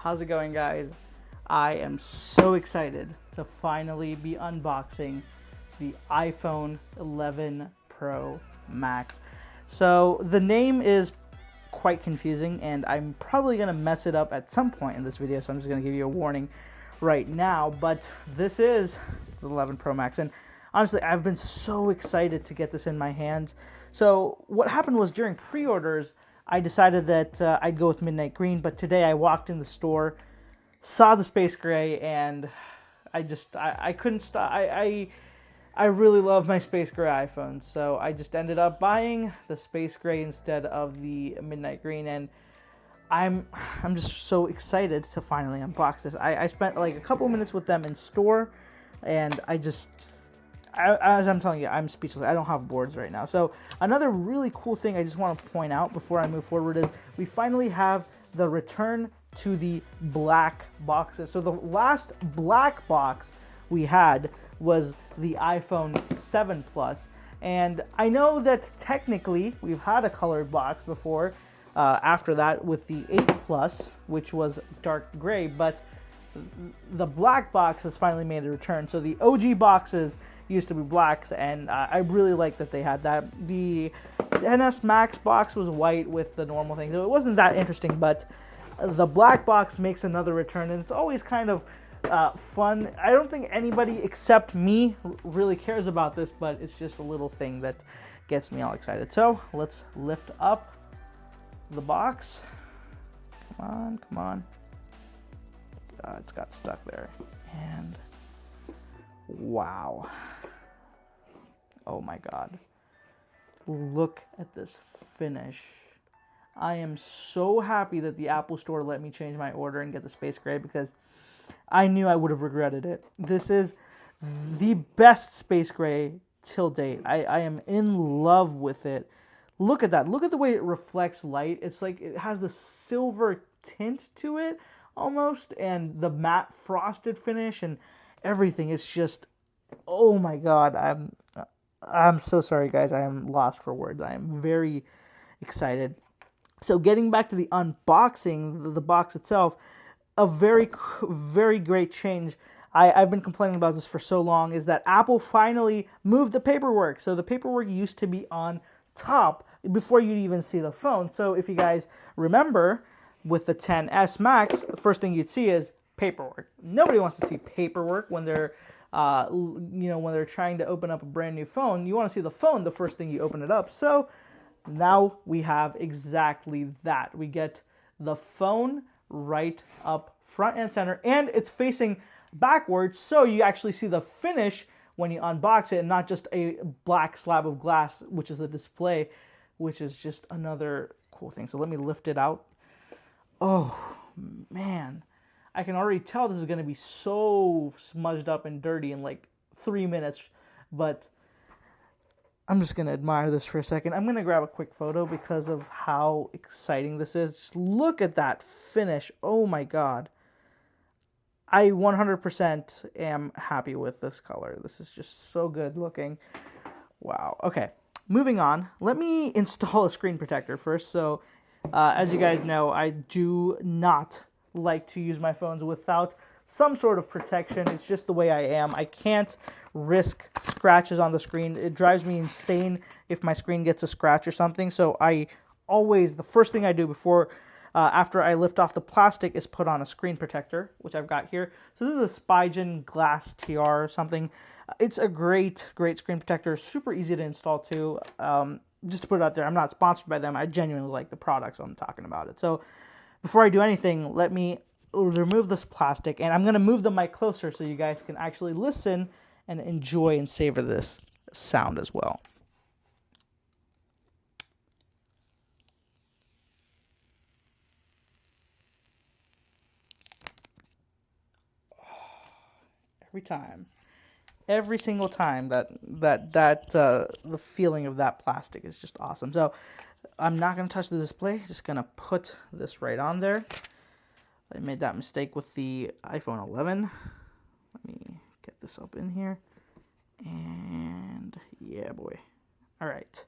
How's it going, guys? I am so excited to finally be unboxing the iPhone 11 Pro Max. So the name is quite confusing and I'm probably going to mess it up at some point in this video, so I'm just going to give you a warning right now. But this is the 11 Pro Max, and honestly, I've been so excited to get this in my hands. So what happened was, during pre-orders, I decided that I'd go with midnight green, but today I walked in the store, saw the space gray, and I couldn't stop. I really love my space gray iPhone, so I just ended up buying the space gray instead of the midnight green, and I'm just so excited to finally unbox this. I spent like a couple minutes with them in store, and as I'm telling you, I'm speechless. I don't have boards right now. So another really cool thing I just want to point out before I move forward is we finally have the return to the black boxes. So the last black box we had was the iPhone 7 Plus. And I know that technically we've had a colored box before after that with the 8 Plus, which was dark gray, but the black box has finally made a return. So the OG boxes used to be blacks, and I really like that they had that. The NS Max box was white with the normal thing, so it wasn't that interesting, but the black box makes another return, and it's always kind of fun. I don't think anybody except me really cares about this, but it's just a little thing that gets me all excited. So let's lift up the box. Come on. It's got stuck there, and wow. Oh my god. Look at this finish. I am so happy that the Apple Store let me change my order and get the space gray, because I knew I would have regretted it. This is the best space gray till date. I am in love with it. Look at that. Look at the way it reflects light. It's like it has the silver tint to it almost, and the matte frosted finish and everything. It's just, oh my god. I'm so sorry, guys. I am lost for words. I am very excited. So getting back to the unboxing, the box itself, a very, very great change. I've been complaining about this for so long, is that Apple finally moved the paperwork. So the paperwork used to be on top before you'd even see the phone. So if you guys remember, with the XS Max, the first thing you'd see is paperwork. Nobody wants to see paperwork when they're when they're trying to open up a brand new phone. You want to see the phone the first thing you open it up. So now we have exactly that. We get the phone right up front and center, and it's facing backwards, so you actually see the finish when you unbox it, and not just a black slab of glass, which is the display, which is just another cool thing. So let me lift it out. Oh man, I can already tell this is going to be so smudged up and dirty in like 3 minutes, but I'm just going to admire this for a second. I'm going to grab a quick photo because of how exciting this is. Just look at that finish. Oh my god. I 100% am happy with this color. This is just so good looking. Wow. Okay, moving on. Let me install a screen protector first. So as you guys know, I do not like to use my phones without some sort of protection. It's just the way I am. I can't risk scratches on the screen. It drives me insane if my screen gets a scratch or something. So I always, the first thing I do before, after I lift off the plastic, is put on a screen protector, which I've got here. So this is a Spigen Glass TR or something. It's a great screen protector. Super easy to install too. Just to put it out there, I'm not sponsored by them. I genuinely like the product, so I'm talking about it. So before I do anything, let me remove this plastic, and I'm going to move the mic closer so you guys can actually listen and enjoy and savor this sound as well. Every single time the feeling of that plastic is just awesome. So I'm not going to touch the display, just going to put this right on there. I made that mistake with the iPhone 11. Let me get this up in here. And yeah, boy. All right.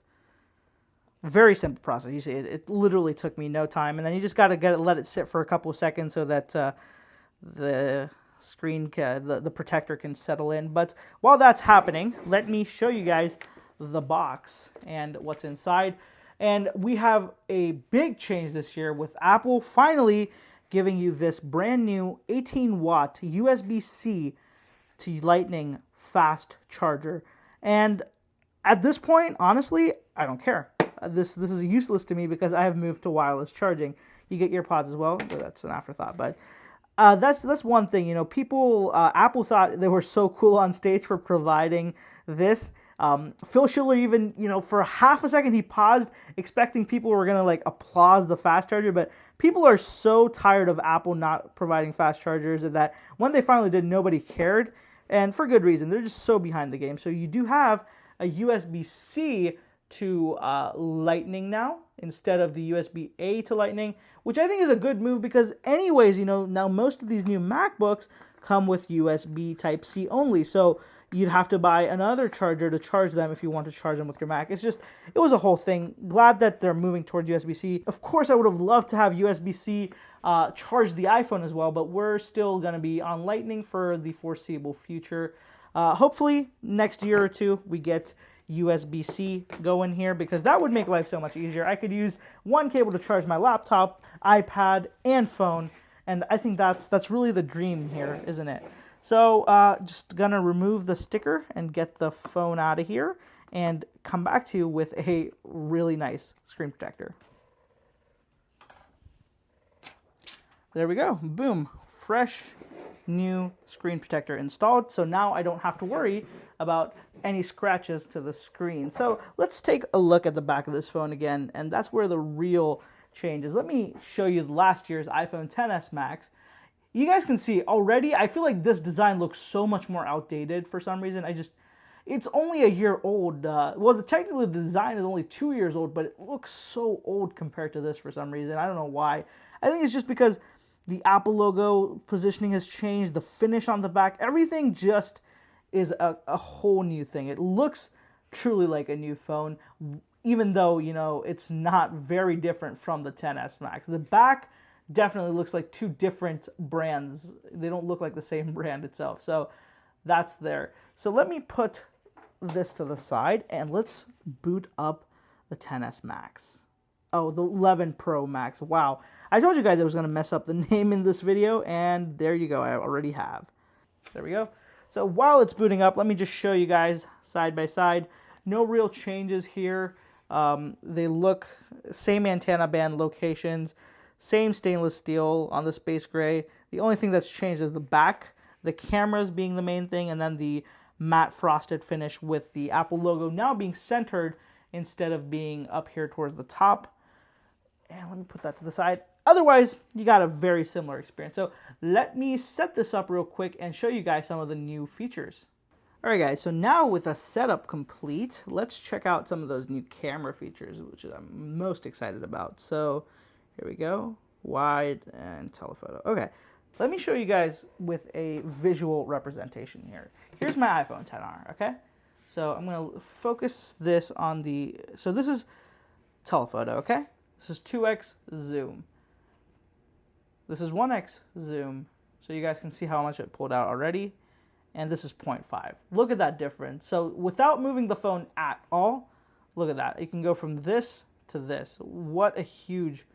Very simple process. You see, it literally took me no time, and then you just got to let it sit for a couple of seconds so that the screen, the protector can settle in. But while that's happening, let me show you guys the box and what's inside. And we have a big change this year with Apple finally giving you this brand new 18-watt USB-C to Lightning fast charger. And at this point, honestly, I don't care. This is useless to me because I have moved to wireless charging. You get earpods as well. That's an afterthought, but that's one thing. You know, people, Apple thought they were so cool on stage for providing this. Phil Schiller even, you know, for half a second he paused, expecting people were gonna like applaud the fast charger. But people are so tired of Apple not providing fast chargers that when they finally did, nobody cared, and for good reason. They're just so behind the game. So you do have a USB-C to Lightning now instead of the USB-A to Lightning, which I think is a good move because anyways, you know, now most of these new MacBooks come with USB Type-C only, so you'd have to buy another charger to charge them if you want to charge them with your Mac. It was a whole thing. Glad that they're moving towards USB-C. Of course, I would have loved to have USB-C charge the iPhone as well, but we're still going to be on Lightning for the foreseeable future. Hopefully, next year or two, we get USB-C going here because that would make life so much easier. I could use one cable to charge my laptop, iPad, and phone, and I think that's really the dream here, isn't it? So just gonna remove the sticker and get the phone out of here and come back to you with a really nice screen protector. There we go. Boom. Fresh new screen protector installed. So now I don't have to worry about any scratches to the screen. So let's take a look at the back of this phone again, and that's where the real change is. Let me show you last year's iPhone XS Max. You guys can see already, I feel like this design looks so much more outdated for some reason. It's only a year old. Well, technically the design is only 2 years old, but it looks so old compared to this for some reason. I don't know why. I think it's just because the Apple logo positioning has changed, the finish on the back, everything just is a whole new thing. It looks truly like a new phone, even though, you know, it's not very different from the XS Max. The back definitely looks like two different brands. They don't look like the same brand itself. So that's there. So let me put this to the side and let's boot up the XS Max. Oh, the 11 Pro Max. Wow. I told you guys I was going to mess up the name in this video, and there you go. I already have. There we go. So while it's booting up, let me just show you guys side by side. No real changes here. They look same antenna band locations, same stainless steel on the space gray. The only thing that's changed is the back, the cameras being the main thing, and then the matte frosted finish with the Apple logo now being centered instead of being up here towards the top. And let me put that to the side. Otherwise, you got a very similar experience. So let me set this up real quick and show you guys some of the new features. All right, guys, so now with a setup complete, let's check out some of those new camera features, which I'm most excited about. So here we go, wide and telephoto. Okay, let me show you guys with a visual representation here. Here's my iPhone XR, okay? So I'm gonna focus this on so this is telephoto, okay? This is 2x zoom. This is 1x zoom, so you guys can see how much it pulled out already. And this is 0.5. Look at that difference. So without moving the phone at all, look at that. You can go from this to this. What a huge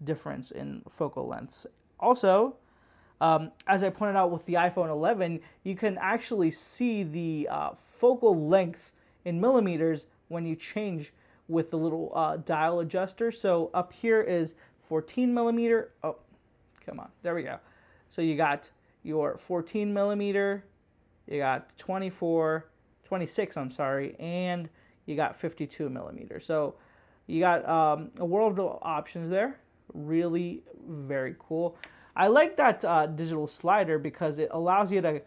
difference in focal lengths. Also, as I pointed out with the iPhone 11, you can actually see the focal length in millimeters when you change with the little dial adjuster. So up here is 14 millimeter. Oh, come on. There we go. So you got your 14 millimeter, you got 26, I'm sorry, and you got 52 millimeter. So you got a world of options there. Really very cool. I like that digital slider because it allows you to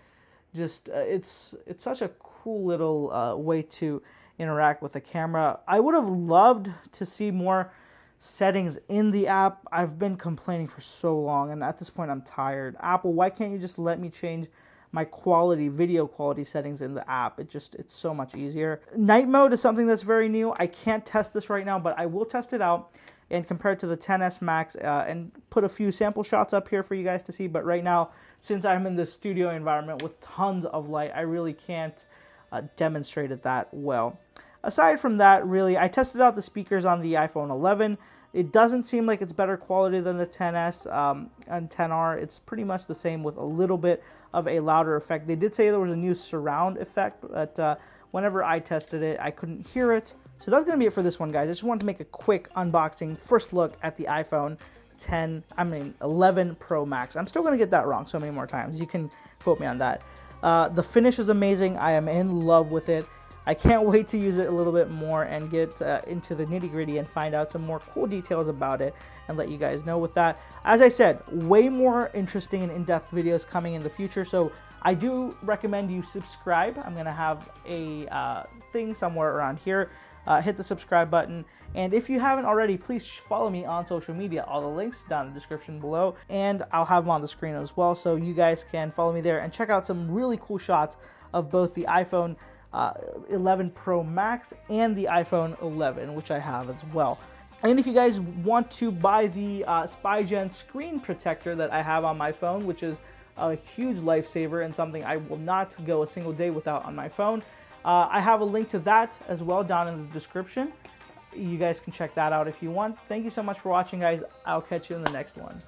just, it's such a cool little way to interact with the camera. I would have loved to see more settings in the app. I've been complaining for so long, and at this point I'm tired. Apple, why can't you just let me change my video quality settings in the app. It's so much easier. Night mode is something that's very new. I can't test this right now, but I will test it out and compare it to the XS Max and put a few sample shots up here for you guys to see. But right now, since I'm in the studio environment with tons of light, I really can't demonstrate it that well. Aside from that, really, I tested out the speakers on the iPhone 11. It doesn't seem like it's better quality than the XS and XR. It's pretty much the same with a little bit of a louder effect. They did say there was a new surround effect, but whenever I tested it, I couldn't hear it. So that's going to be it for this one, guys. I just wanted to make a quick unboxing, first look at the iPhone 11 Pro Max. I'm still going to get that wrong so many more times. You can quote me on that. The finish is amazing. I am in love with it. I can't wait to use it a little bit more and get into the nitty-gritty and find out some more cool details about it and let you guys know with that. As I said, way more interesting and in-depth videos coming in the future, so I do recommend you subscribe. I'm going to have a thing somewhere around here. Hit the subscribe button, and if you haven't already, please follow me on social media. All the links down in the description below, and I'll have them on the screen as well, so you guys can follow me there and check out some really cool shots of both the iPhone 11 Pro Max and the iPhone 11, which I have as well. And if you guys want to buy the SpyGen screen protector that I have on my phone, which is a huge lifesaver and something I will not go a single day without on my phone, I have a link to that as well down in the description. You guys can check that out if you want. Thank you so much for watching, guys. I'll catch you in the next one.